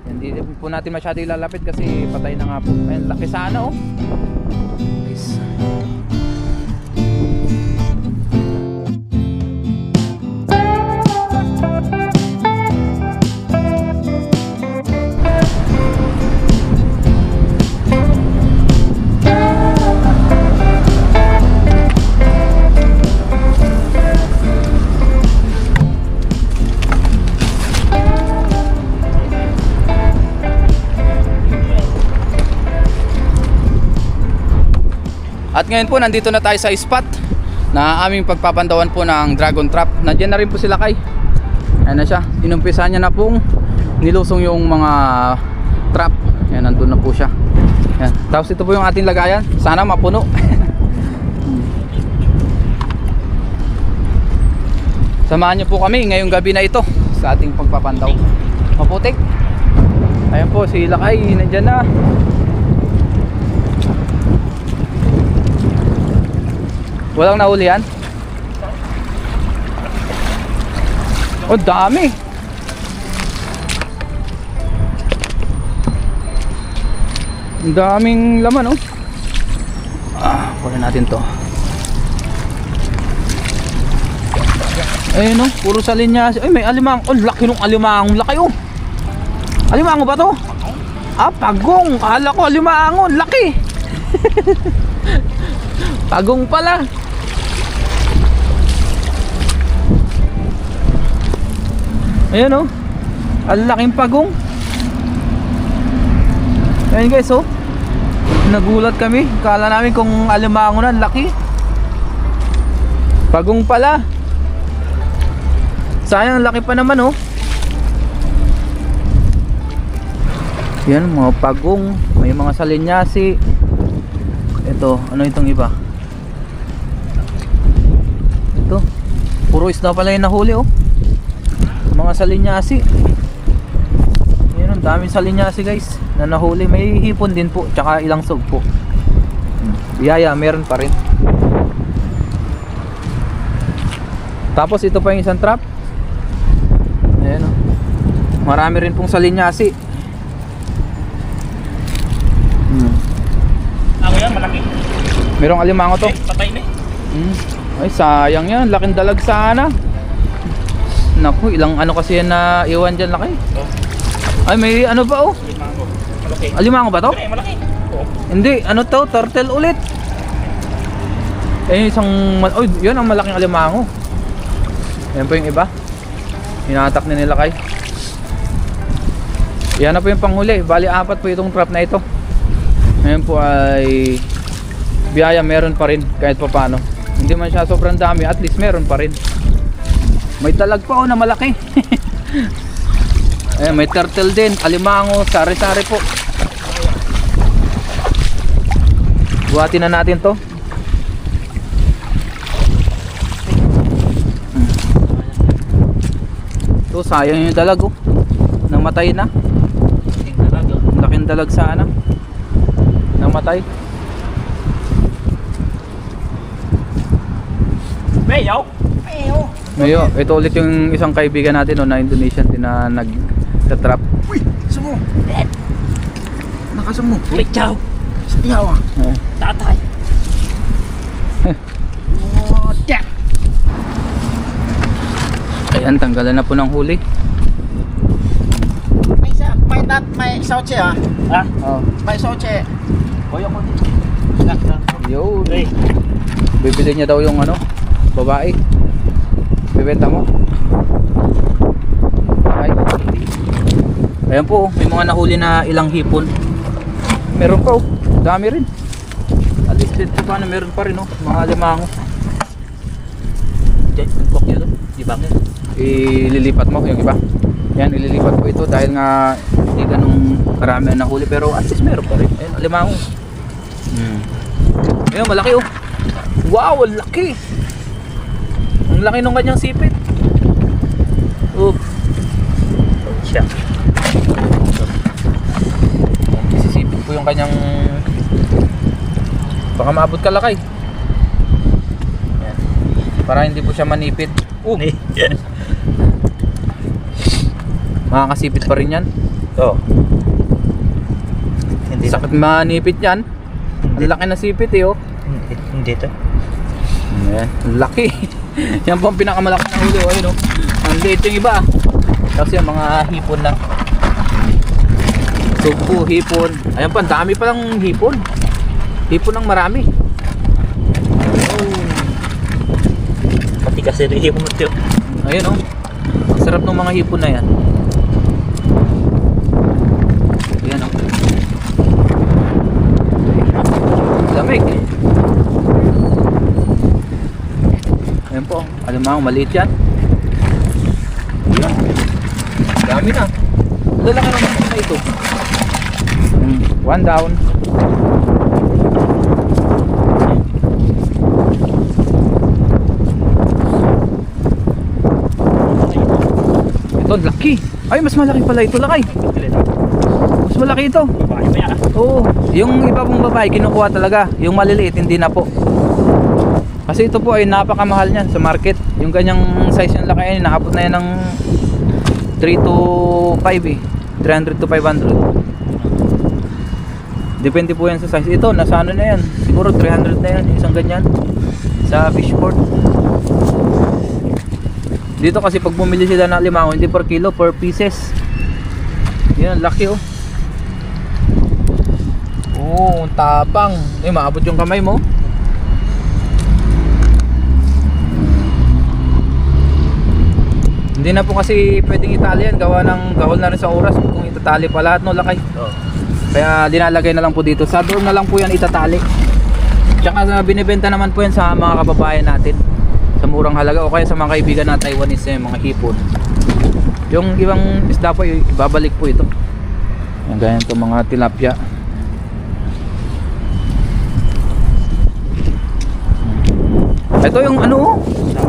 Hindi po natin masyado ilalapit kasi patay na nga po. Ayun, laki sana oh. Nice. At ngayon po nandito na tayo sa spot na aming pagpapandawan po ng dragon trap. Nandiyan na rin po sila kay. Ayan na siya. Inumpisa niya na pong nilusong yung mga trap. Ayan, nandun na po siya. Ayan. Tapos ito po yung ating lagayan. Sana mapuno. Samahan niyo po kami ngayong gabi na ito sa ating pagpapandaw. Maputik. Ayan po si Lakay. Nandiyan na. Walang nahuli yan? Oh, dami. Ang daming laman, oh. Kunin natin to. Ayun, oh. Puro salinyas. Ay, may alimang. Oh, laki nung alimang. Laki, oh. Alimango ba to? Ah, pagong. Kala ko alimango. Laki. Pagong pala. Ayan oh. Ang laking pagong. Ayan guys oh. Nagulat kami. Kala namin kung alimango na. Laki. Pagong pala. Sayang laki pa naman oh. Yan mga pagong. May mga salinyasi. Ito. Ano itong iba? Ito. Puro isda pala yung nahuli oh. Mga salinyasi. Ayun, ang daming salinyasi guys na nahuli. May hipon din po, tsaka ilang sog po. Biyaya, meron pa rin. Tapos ito pa yung isang trap. Ayan o. Marami rin pong salinyasi. Ako yan, malaki. Merong alimango to. Patay na Ay, sayang yan. Laking dalag sana. Naku, ilang ano kasi yan na iwan dyan laki. Ay, may ano ba oh? Alimango. Malaki. Alimango ba to? Malaki. Oo. Hindi, ano to? Turtle ulit. Eh, isang... Uy, yun ang malaking alimango. Ayan po yung iba. Hinatak na nila kay. Yan na po yung panghuli. Bali, 4 po itong trap na ito. Ngayon po ay... Biyaya, meron pa rin kahit pa paano. Hindi man siya sobrang dami, at least meron pa rin. May talag pa oh na malaki. Ayan, may turtle din, alimango, sari-sari po. Buhatin na natin to. Ito, sayang yung dalag oh. Namatay na. Laking dalag sana. Namatay. Mayo. Mayo, ito ulit yung isang kaibigan natin no, na Indonesian din na nag-trap. Uy, sumo. Nakasumo. Ulit, chow. Sabihaw ah. Tatay. Oh, tek. Ayan, tanggalan na po ng huli. May sauce ah. Ha? Oh. May sauce. Hoy ako dito. Yo. Hey. Bibili niya daw yung ano, babae. Bibenta mo. Ay. Ayan po, may mga nahuli na ilang hipon. Meron pa oh, dami rin. At least dito pa na meron pa rin oh, mga limango. Diyan, kok yun. Di ba? Ililipat mo yung iba. Yan, ililipat ko ito dahil nga hindi ganung marami ang nahuli, pero at least meron pa rin. Ayun, limango. Ayun, malaki oh. Wow, ang laki. Ang laki nung kanyang sipit. Oh. Siya. Sisipit ko yung kanyang... Baka maabot ka lakay. Yan. Para hindi po siya manipit. Yan. Makakasipit pa rin yan. Oo. Hindi. Sakit manipit yan. Ang laki na sipit eh oh. Hindi to. Ayan, ang laki. Yan po ang pinakamalaki na huli oh, ayun oh. Ang liit yung iba. Tapos yung mga hipon lang. Sugpo, hipon. Ayan pa, ang dami palang hipon. Hipon ng marami. Pati kasi rin mo ito. Ayan oh. Ang sarap ng mga hipon na yan. Ayan oh. Lamig. Ayan po. Alam mo, maliit yan. Ayan. Dami na. Lalaki naman na ito. One down. Ito, laki. Ay, mas malaki pala ito, lakay. Mas malaki ito. Oo. Yung iba pong babae, kinukuha talaga. Yung maliliit, hindi na po. Kasi ito po ay napakamahal niyan sa market. Yung ganyang size yung laki ay nakapot na yan ng 3 to 5 eh. 300 to 500. Depende po yan sa size. Ito, nasa ano na yan. Siguro 300 na yan. Isang ganyan. Sa fishport. Dito kasi pag bumili sila ng limango, hindi per kilo, per pieces. Yan, laki oh. Oo, ang tapang. Eh, maabot yung kamay mo. Hindi na po kasi pwedeng itali yan. Gawa ng gahol na rin sa oras kung itatali pa lahat, no, lakay. Oo. Kaya dinalagay na lang po dito. Sa dorm na lang po yan itatali. Tsaka binibenta naman po yan sa mga kababayan natin sa murang halaga o kaya sa mga kaibigan na Taiwanese, mga hipon. Yung ibang isda po, ibabalik po ito. Yan, ganyan to mga tilapia. Ito yung ano,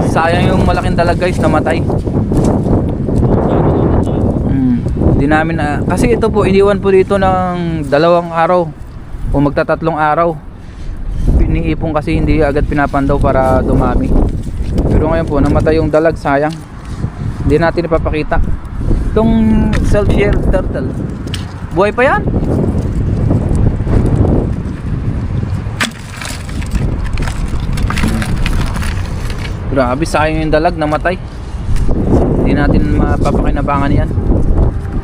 sayang yung malaking dalag guys, namatay. Di namin kasi ito po iniwan po dito ng 2 araw o magtatatlong araw. Iniipon kasi hindi agad pinapandaw para dumami. Pero ngayon po namatay yung dalag, sayang. Hindi natin ipapakita. Itong self-shell turtle, buhay pa yan. Grabe, sayang yung dalag, namatay. Hindi natin mapapakinabangan yan.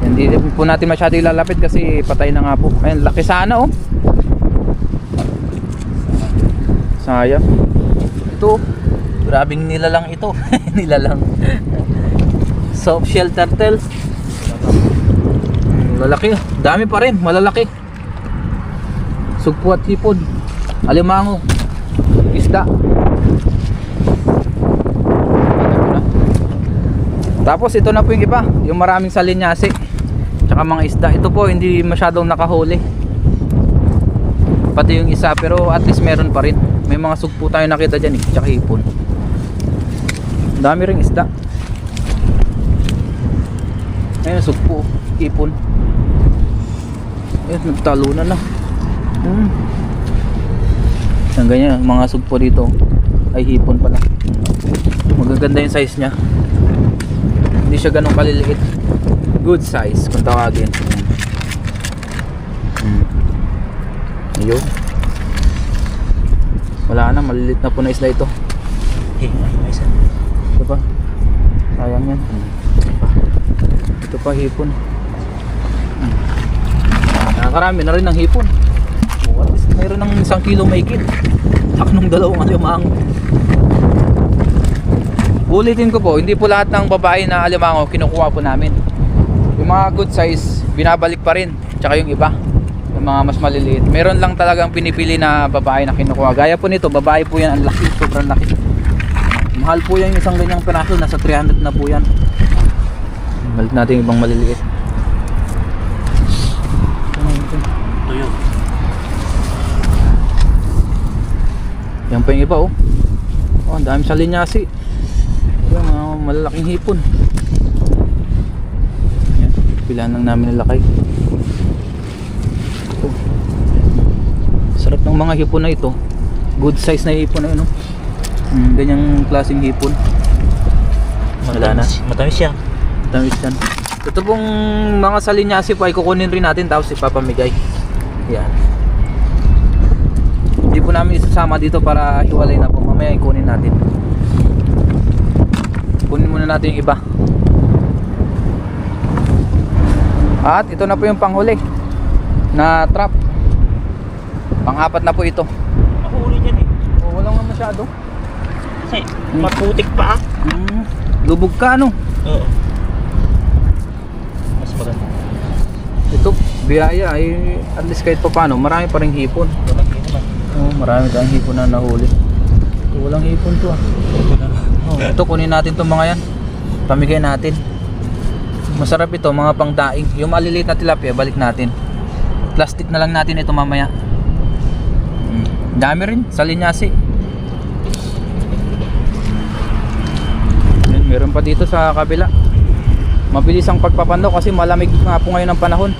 Hindi po natin masyado ilalapit kasi patay na nga po. Ayun, laki sana oh. Sayang. Ito, grabing nilalang ito. Nilalang. Soft shell turtle. Lalaki, dami pa rin, malalaki. Sugpo at hipon, alimango, isda. Tapos ito na po yung iba, yung maraming salinyasi tsaka mga isda. Ito po hindi masyadong nakahuli, pati yung isa, pero at least meron pa rin. May mga sugpo tayo nakita dyan eh, tsaka hipon. Dami ring isda. Ayun, sugpo, hipon. Ayun, nagtalunan na. Ang ganyan, mga sugpo dito ay hipon pala. Magaganda yung size nya. Hindi siya ganun kaliliit. Good size kung tawagin. Ayun. Wala na, maliliit na po na isla ito. Ito pa. Sayang yan. Ito pa, hipon. Nakakarami na rin ng hipon. At least mayroon ng 1 kilo mahigit. Saka nung 2 alimango. Ulitin ko po, hindi po lahat ng babae na alimango kinukuha po namin. Yung mga good size, binabalik pa rin. Tsaka yung iba, yung mga mas maliliit, meron lang talagang pinipili na babae na kinukuha. Gaya po nito, babae po yan, ang laki, sobrang laki. Mahal po yan, yung isang ganyang piraso, nasa 300 na po yan. Balik natin yung ibang maliliit. Tuyo. Yan pa yung iba oh. Oh, ang dami sa linyasi. Yung mga malalaking hipon. Yan, pilahan lang namin nilakay. Oh. Sarap ng mga hipon na ito. Good size na hipon na yun oh. Ganyang klaseng hipon. Wala na. Matamis siya. Matamis yan. Ito pong mga salinyasi po ay kukunin rin natin tapos ipapamigay. Yan. Hindi po namin isasama dito para hiwalay na po. Mamaya ikunin natin. Kunin muna natin yung iba. At ito na po yung panghuli na trap. Pang-apat na po ito. Mahuli dyan eh. Oh, wala nga masyado. Kasi maputik pa ah. Lubog ka ano? Oo. Mas maganda. Ito, biyaya ay at least kahit pa paano, marami pa rin hipon. Walang yun naman. Oh, marami tayong hipon na nahuli. Ito, walang hipon to ah. Oh, ito kunin natin itong mga yan. Pamigay natin. Masarap ito, mga pangdaing. Yung maliliit na tilapia, balik natin. Plastic na lang natin ito mamaya. Dami rin, salinyasi. Yan, meron pa dito sa kabila. Mabilis ang pagpapandaw kasi malamig nga po ngayon ang panahon.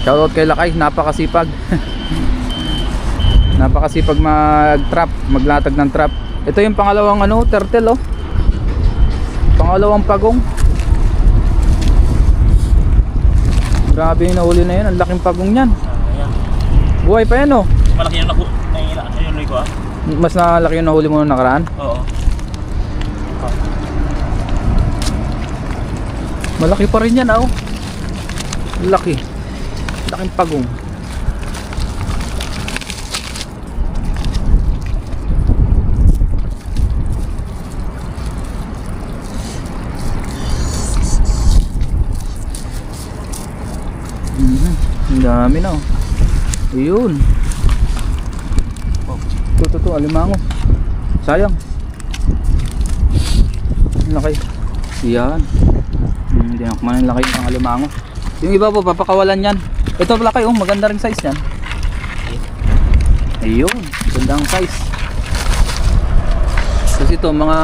Shoutout kay Lakay, napakasipag. Napakasipag mag-trap, maglatag ng trap. Ito yung pangalawang ano, turtle oh. Pangalawang pagong. Grabe yung nahuli na yun, ang laking pagong yan. Ayan. Buhay pa yan oh. Malaki yung nahuli ko ah. Mas nalaki yung nahuli mo nung nakaraan. Oo. Malaki pa rin yan oh. Laki. Laking pagong. Ang dami na oh. Ayun. Ito, alimango. Sayang. Ang laki. Yan. Hindi na kumain laki ng alimango. Yung iba po, papakawalan yan. Ito laki oh, maganda ring size yan. Ayun, gandang size. Kasi ito, mga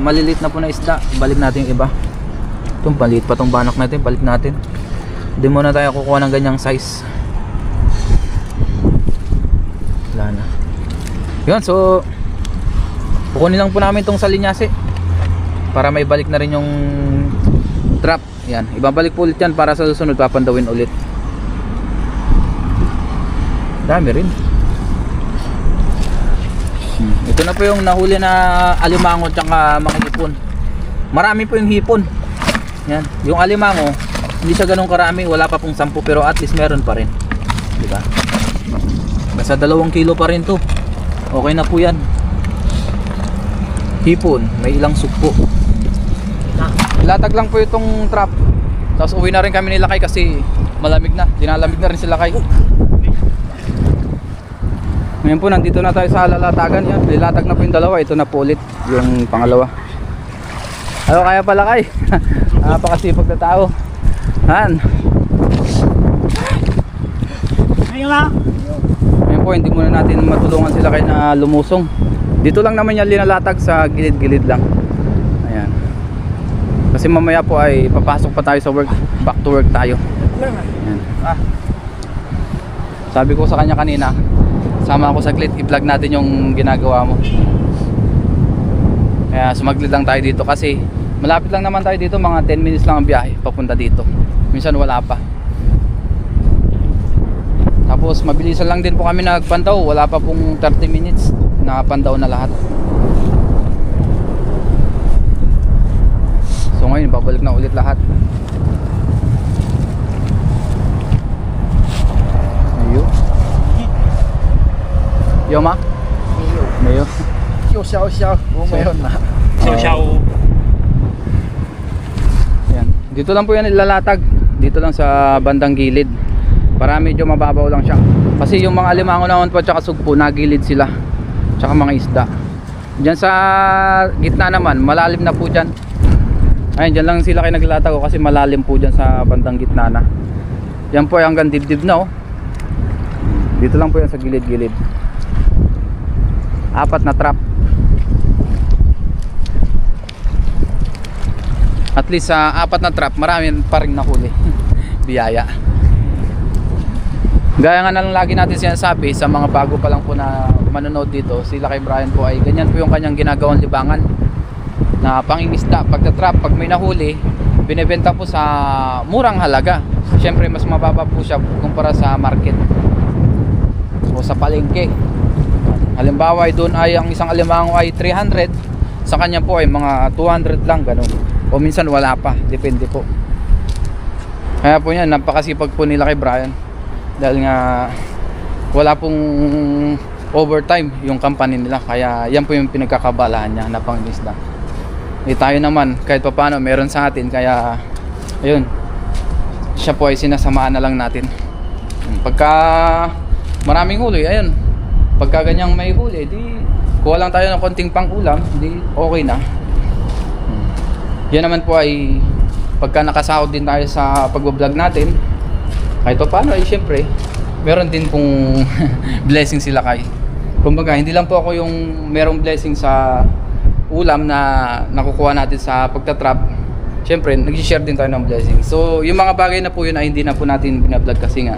maliliit na po na isda. Balik natin yung iba. Itong maliit pa tong banak natin, balik natin. Hindi muna tayo kukuha ng ganyang size. Wala na. Yun, so kukunin lang po namin itong salinyasi para may balik na rin yung trap. Yan, ibabalik po ulit yan para sa susunod papandawin ulit. Dami rin. Ito na po yung nahuli na alimango tsaka mga hipon. Marami po yung hipon. Yan, yung alimango hindi siya ganun karami, wala pa pong 10 pero at least meron pa rin. Diba? Basta 2 kilo pa rin to. Okay na po yan. Hipon, may ilang sugpo. Ilatag lang po itong trap. Tapos uwi na rin kami nila Kay kasi malamig na. Dinalamig na rin sila Kay. Ngayon po nandito na tayo sa lalatagan yan. Lilatag na po yung dalawa. Ito na po ulit yung pangalawa. Ano kaya pala Kay? Napakasipag na tao. Han. Ngayon po hindi muna natin matulungan sila Kay na lumusong. Dito lang naman yan linalatag sa gilid-gilid lang. Ayan. Kasi mamaya po ay papasok pa tayo sa work. Back to work tayo. Ayan. Sabi ko sa kanya kanina, sama ako saglit, i-vlog natin yung ginagawa mo. Kaya sumaglit lang tayo dito kasi malapit lang naman tayo dito, mga 10 minutes lang ang biyahe papunta dito. Minsan wala pa. Tapos mabilisan lang din po kami nagpandaw, wala pa pong 30 minutes nakapandaw na lahat. So ngayon babalik na ulit lahat. Ayun. Yo ma? Mayo. Yo xiao xiao. Mayo na. Xiao. Yan. Dito lang po yan ilalatag. Dito lang sa bandang gilid. Para medyo mababaw lang siya. Kasi yung mga alimango naman po tsaka sugpo, nagilid sila. Tsaka mga isda. Diyan sa gitna naman, malalim na po dyan. Ayun, dyan lang sila kayo naglalatag kasi malalim po dyan sa bandang gitna na. Yan po ay hanggang dibdib na oh. Dito lang po yan sa gilid-gilid. 4 na trap. At least sa 4 na trap, marami pa rin nahuli. Biyaya. Gaya nga na lang lagi natin sinasabi sa mga bago pa lang po na manonood dito, sila kay Brian po ay ganyan po yung kanyang ginagawang libangan. na pangingisda, pagka-trap, pag may nahuli, binebenta po sa murang halaga. Siyempre mas mababa po siya kumpara sa market o sa palengke. Halimbawa ay doon ay ang isang alimango ay 300, sa kanya po ay mga 200 lang, ganun. O minsan wala pa, depende po. Kaya po yan, napakasipag po nila kay Brian. Dahil nga wala pong overtime yung company nila. Kaya yan po yung pinagkakabalahan niya na pangingisda. Tayo naman kahit pa paano meron sa atin, kaya ayun, siya po ay sinasamaan na lang natin. Pagka maraming huli, ayun, pagka ganyang may huli, di kuha lang tayo ng konting pang-ulam, di okay na. Yan naman po ay pagka nakasahod din tayo sa pagbablog natin, kahit pa paano ay syempre meron din pong blessing sila kay. Kumbaga hindi lang po ako yung merong blessing sa ulam na nakukuha natin sa pagtatrap, syempre nag-share din tayo ng blessing. So yung mga bagay na po yun ay hindi na po natin binablog kasi nga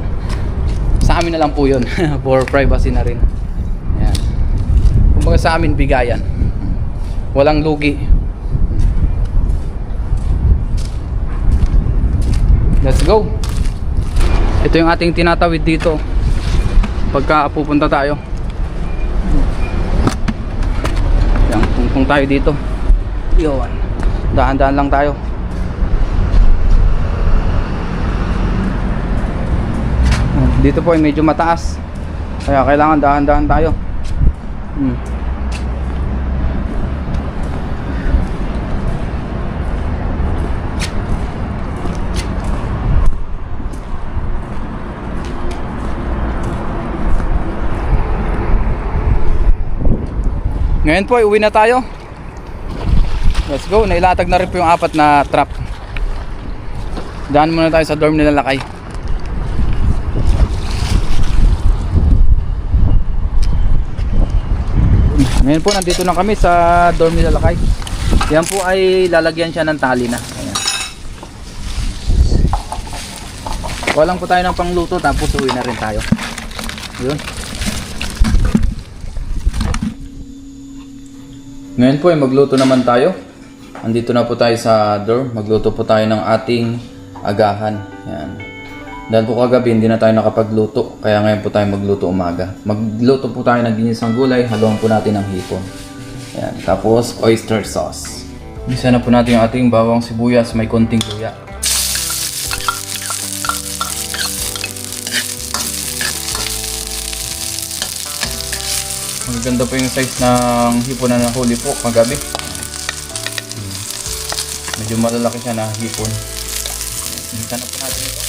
sa amin na lang po yun for privacy na rin. Ayan. Kumbaga sa amin bigayan, walang lugi. Let's go. Ito yung ating tinatawid dito pagka pupunta tayo. Yan, kung tayo dito, yun, dahan-dahan lang tayo. Dito po ay medyo mataas, kaya kailangan dahan-dahan tayo. Ngayon po ay uwi na tayo. Let's go. Nailatag na rin po yung 4 na trap. Daan muna tayo sa dorm nila Lakay. Ngayon po nandito na kami sa dorm nila Lakay. Yan po ay lalagyan siya ng tali na. Ayan. Walang po tayo ng pangluto, tapos uwi na rin tayo. Yun. Ngayon po ay magluto naman tayo. Andito na po tayo sa dorm. Magluto po tayo ng ating agahan. Yan. Dahil po kagabi hindi na tayo nakapagluto, kaya ngayon po tayo magluto umaga. Magluto po tayo ng ginisang gulay, haluan po natin ng hipon. Yan. Tapos oyster sauce. Isa na po natin yung ating bawang sibuyas, may konting luya. Maganda po yung size ng hipon na nahuli po kagabi. Medyo malalaki siya na hipon. Gisa na po natin ito.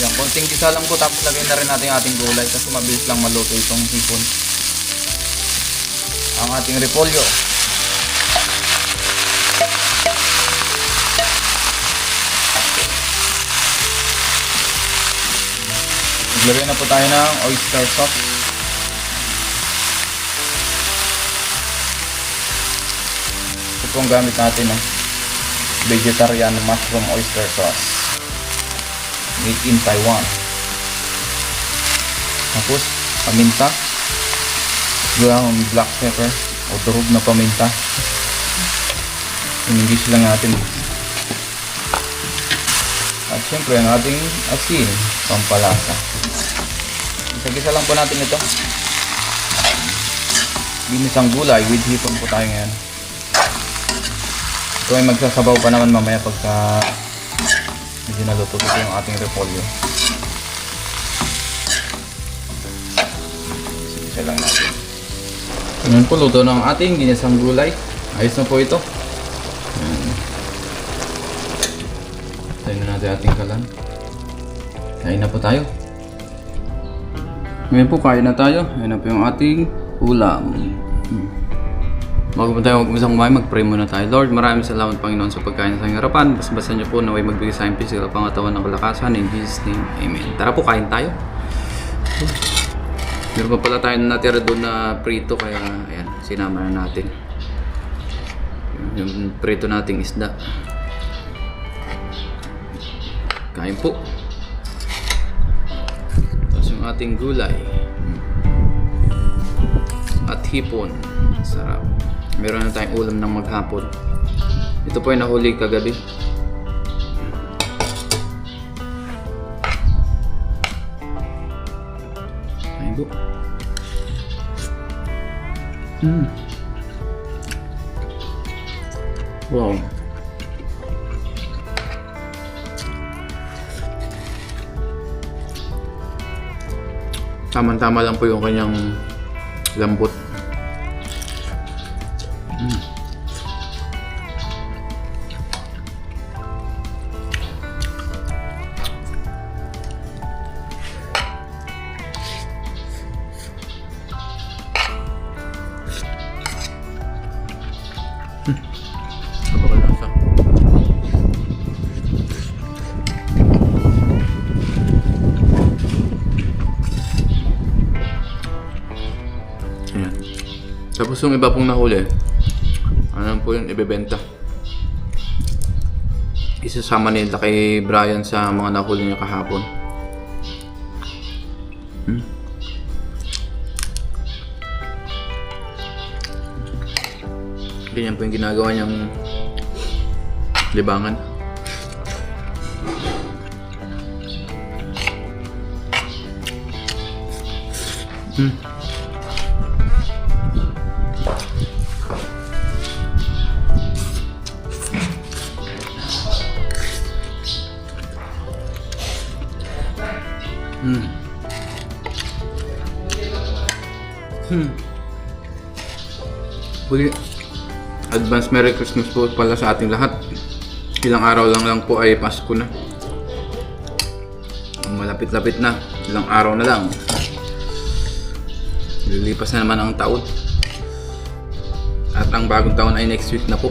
Yan, konting gisa lang po, tapos lagay na rin natin yung ating gulay kasi mabilis lang maluto itong hipon. Ang ating repolyo. Maglagay na po tayo ng oyster sauce. Ito po ang gamit natin ng vegetarian mushroom oyster sauce. Made in Taiwan. Tapos paminta, ground black pepper o durog na paminta. Inigis lang natin. At syempre ang ating asin, pampalasa. Isa-gisa lang po natin ito. Ginisang gulay with hipon po tayo ngayon. Ito ay magsasabaw pa naman mamaya pagka medyo naluto ito yung ating repolyo. Isa lang natin. Ngayon po luto ng ating ginisang gulay. Ayos na po ito. Tayo na natin ating kalan. Kain na po tayo. Ngayon po kain na tayo. Ayan na po yung ating ulam. Bago po tayo mag-umisang kumain, mag-pray muna tayo. Lord, maraming salamat Panginoon sa pagkain sa harapan. Basta niyo po naway magbigay sa amin physical pangatawan ng kalakasan. In Jesus' name, Amen. Tara po, kain tayo. Meron pa pala tayo natira doon na prito, kaya ayan, sinama na natin. Yung prito nating isda. Kain po. Tapos yung ating gulay. At hipon. Sarap. Meron na tayong ulam ng maghapon. Ito po ay nahuli kagabi. Ayun po. Wow. Tama-tama lang po yung kanyang lambot. Napakalasa. Ayan. Tapos yung iba pong nahuli, ano po yung ibebenta. Isasama nila kay Brian sa mga nahuli niya kahapon. Ganyan po yung ginagawa niyang libangan. Huli, advance Merry Christmas po pala sa ating lahat. Ilang araw lang po ay Pasko na. Malapit-lapit na. Ilang araw na lang. Lilipas na naman ang taon. At ang bagong taon ay next week na po.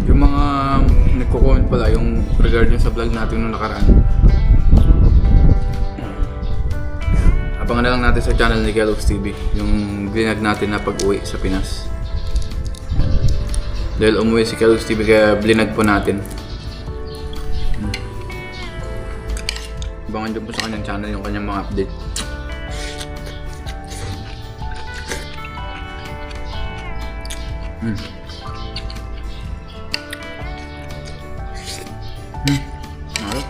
Yung mga nagko-comment pala yung regarding sa vlog natin nung nakaraan, abangan na lang natin sa channel ni Kellogg's TV yung vlog natin na pag-uwi sa Pinas. Dahil umuwi si Kellogg's TV kaya blinag po natin. Abangan dyan po sa kanyang channel yung kanyang mga update. Marap.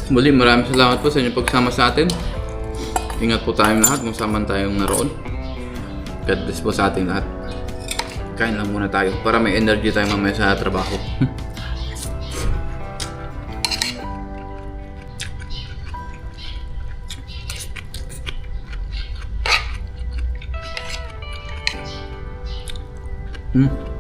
Muli, maraming salamat po sa inyong pagsama sa atin. Ingat po tayong lahat kung saan man tayong naroon. God bless po sa ating lahat. Kain lang muna tayo para may energy tayo mamaya sa trabaho. Hmm.